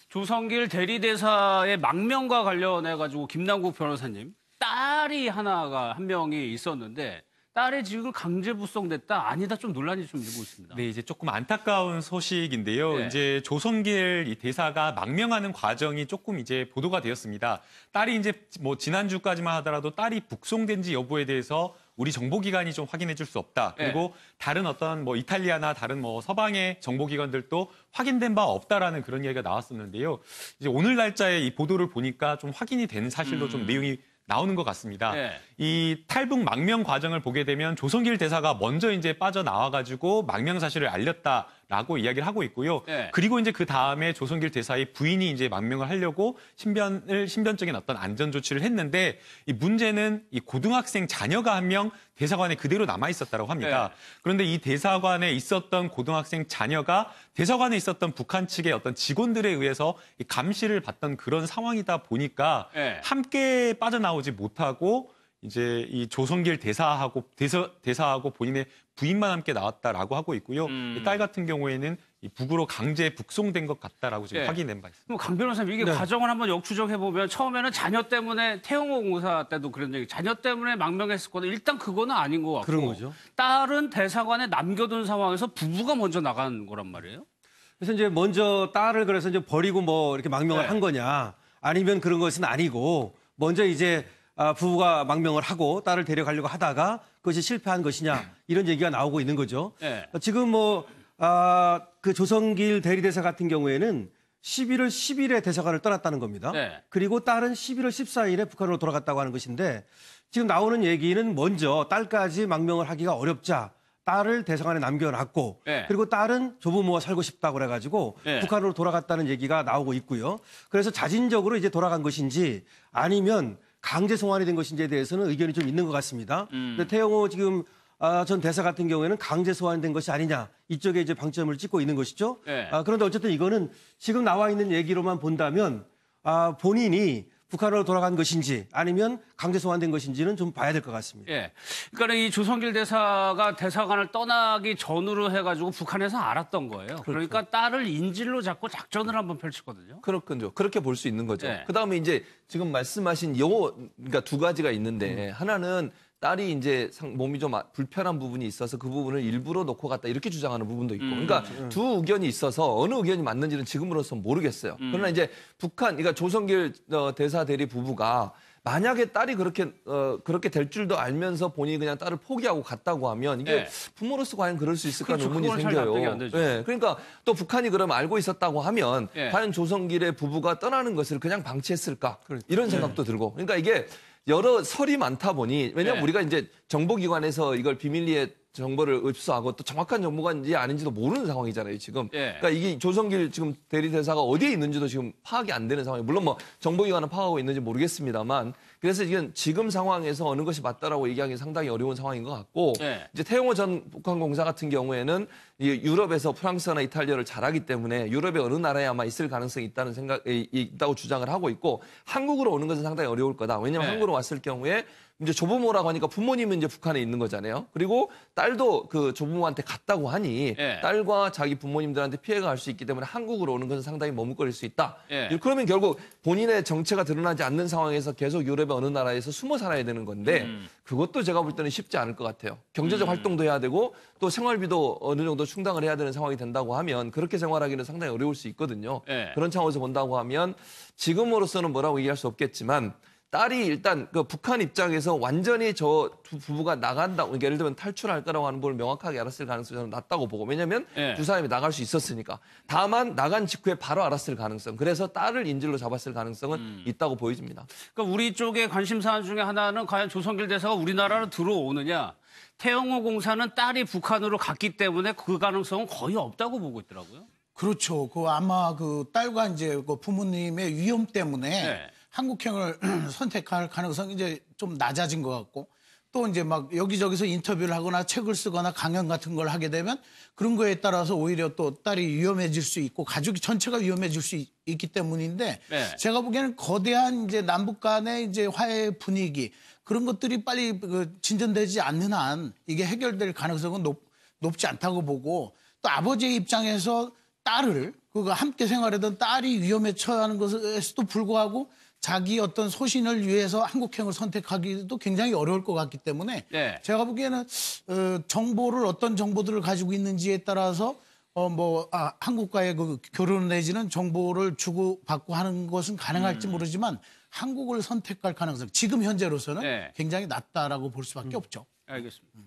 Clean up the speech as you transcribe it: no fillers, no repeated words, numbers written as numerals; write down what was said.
조성길 대리대사의 망명과 관련해가지고 김남국 변호사님, 딸이 한 명이 있었는데 딸이 지금 강제 부송됐다 아니다 좀 논란이 좀 일고 있습니다. 네, 이제 조금 안타까운 소식인데요. 네. 이제 조성길 이 대사가 망명하는 과정이 조금 이제 보도가 되었습니다. 딸이 이제 뭐 지난주까지만 하더라도 딸이 북송된지 여부에 대해서 우리 정보기관이 좀 확인해 줄 수 없다. 그리고 다른 어떤 뭐 이탈리아나 다른 뭐 서방의 정보기관들도 확인된 바 없다라는 그런 이야기가 나왔었는데요. 이제 오늘 날짜에 이 보도를 보니까 좀 확인이 된 사실로 좀 내용이 나오는 것 같습니다. 이 탈북 망명 과정을 보게 되면 조성길 대사가 먼저 이제 빠져나와가지고 망명 사실을 알렸다라고 이야기를 하고 있고요. 그리고 이제 그 다음에 조성길 대사의 부인이 이제 망명을 하려고 신변적인 어떤 안전 조치를 했는데 이 문제는 이 고등학생 자녀가 한 명 대사관에 그대로 남아 있었다고 합니다. 그런데 이 대사관에 있었던 고등학생 자녀가 대사관에 있었던 북한 측의 어떤 직원들에 의해서 이 감시를 받던 그런 상황이다 보니까 함께 빠져나오지 못하고 이제 이 조성길 대사하고 본인의 부인만 함께 나왔다라고 하고 있고요. 이 딸 같은 경우에는 이 북으로 강제 북송된 것 같다라고 지금 확인된 바 있습니다. 강 변호사님, 이게 과정을 한번 역추적해 보면 처음에는 자녀 때문에 태영호 공사 때도 그런 얘기, 자녀 때문에 망명했었거든요. 일단 그거는 아닌 것 같고, 그런 거죠. 딸은 대사관에 남겨둔 상황에서 부부가 먼저 나간 거란 말이에요. 그래서 이제 먼저 딸을 그래서 이제 버리고 뭐 이렇게 망명을 한 거냐, 아니면 그런 것은 아니고 먼저 이제 부부가 망명을 하고 딸을 데려가려고 하다가 그것이 실패한 것이냐, 이런 얘기가 나오고 있는 거죠. 지금 그 조성길 대리대사 같은 경우에는 11월 10일에 대사관을 떠났다는 겁니다. 그리고 딸은 11월 14일에 북한으로 돌아갔다고 하는 것인데, 지금 나오는 얘기는 먼저 딸까지 망명을 하기가 어렵자 딸을 대사관에 남겨놨고, 그리고 딸은 조부모와 살고 싶다고 그래가지고 북한으로 돌아갔다는 얘기가 나오고 있고요. 그래서 자진적으로 이제 돌아간 것인지 아니면 강제 송환이 된 것인지에 대해서는 의견이 좀 있는 것 같습니다. 근데 태영호 지금 전 대사 같은 경우에는 강제 소환된 것이 아니냐, 이쪽에 이제 방점을 찍고 있는 것이죠. 그런데 어쨌든 이거는 지금 나와 있는 얘기로만 본다면 본인이 북한으로 돌아간 것인지 아니면 강제 소환된 것인지는 좀 봐야 될 것 같습니다. 그러니까 이 조성길 대사가 대사관을 떠나기 전으로 해가지고 북한에서 알았던 거예요. 그러니까 딸을 인질로 잡고 작전을 한번 펼치거든요. 그렇군요. 그렇게 볼 수 있는 거죠. 그다음에 이제 지금 말씀하신 그러니까 두 가지가 있는데, 하나는 딸이 이제 몸이 좀 불편한 부분이 있어서 그 부분을 일부러 놓고 갔다, 이렇게 주장하는 부분도 있고. 그러니까 두 의견이 있어서 어느 의견이 맞는지는 지금으로서는 모르겠어요. 그러나 이제 그러니까 조성길 대사 대리 부부가 만약에 딸이 그렇게 될 줄도 알면서 본인이 그냥 딸을 포기하고 갔다고 하면 이게 부모로서 과연 그럴 수 있을까, 의문이 생겨요. 그러니까 또 북한이 그럼 알고 있었다고 하면 과연 조성길의 부부가 떠나는 것을 그냥 방치했을까, 이런 생각도 들고. 그러니까 이게 여러 설이 많다 보니, 왜냐하면 우리가 이제 정보기관에서 이걸 비밀리에 정보를 흡수하고 또 정확한 정보가인지 아닌지도 모르는 상황이잖아요, 지금. 그러니까 이게 조성길 지금 대리대사가 어디에 있는지도 지금 파악이 안 되는 상황이에요. 물론 뭐 정보기관은 파악하고 있는지 모르겠습니다만, 그래서 이건 지금 상황에서 어느 것이 맞다라고 얘기하기 상당히 어려운 상황인 것 같고, 이제 태영호 전 북한공사 같은 경우에는 유럽에서 프랑스나 이탈리아를 잘하기 때문에 유럽의 어느 나라에 아마 있을 가능성이 있다고 주장을 하고 있고, 한국으로 오는 것은 상당히 어려울 거다. 왜냐하면 한국으로 왔을 경우에 이제 조부모라고 하니까 부모님은 이제 북한에 있는 거잖아요. 그리고 딸도 그 조부모한테 갔다고 하니 딸과 자기 부모님들한테 피해가 갈 수 있기 때문에 한국으로 오는 것은 상당히 머뭇거릴 수 있다. 그러면 결국 본인의 정체가 드러나지 않는 상황에서 계속 유럽의 어느 나라에서 숨어 살아야 되는 건데, 그것도 제가 볼 때는 쉽지 않을 것 같아요. 경제적 활동도 해야 되고 또 생활비도 어느 정도 충당을 해야 되는 상황이 된다고 하면 그렇게 생활하기는 상당히 어려울 수 있거든요. 그런 차원에서 본다고 하면 지금으로서는 뭐라고 얘기할 수 없겠지만, 딸이 일단 그 북한 입장에서 완전히 저 두 부부가 나간다, 그러니까 예를 들면 탈출할 거라고 하는 걸 명확하게 알았을 가능성이 저는 낮다고 보고, 왜냐하면 두 사람이 나갈 수 있었으니까. 다만 나간 직후에 바로 알았을 가능성, 그래서 딸을 인질로 잡았을 가능성은 있다고 보여집니다. 그러니까 우리 쪽의 관심 사안 중에 하나는 과연 조성길 대사가 우리나라로 들어오느냐, 태영호 공사는 딸이 북한으로 갔기 때문에 그 가능성은 거의 없다고 보고 있더라고요. 그렇죠. 아마 그 딸과 이제 그 부모님의 위험 때문에 한국행을 선택할 가능성이 이제 좀 낮아진 것 같고, 또 이제 막 여기저기서 인터뷰를 하거나 책을 쓰거나 강연 같은 걸 하게 되면 그런 거에 따라서 오히려 또 딸이 위험해질 수 있고 가족이 전체가 위험해질 수 있기 때문인데, 제가 보기에는 거대한 이제 남북 간의 이제 화해 분위기, 그런 것들이 빨리 진전되지 않는 한 이게 해결될 가능성은 높지 않다고 보고, 또 아버지의 입장에서 딸을 그 함께 생활하던 딸이 위험에 처하는 것에도 불구하고 자기 어떤 소신을 위해서 한국행을 선택하기도 굉장히 어려울 것 같기 때문에 네. 제가 보기에는 정보를 어떤 정보들을 가지고 있는지에 따라서 한국과의 그 결혼 내지는 정보를 주고받고 하는 것은 가능할지 모르지만 한국을 선택할 가능성 지금 현재로서는 네. 굉장히 낮다라고 볼 수밖에 없죠. 알겠습니다.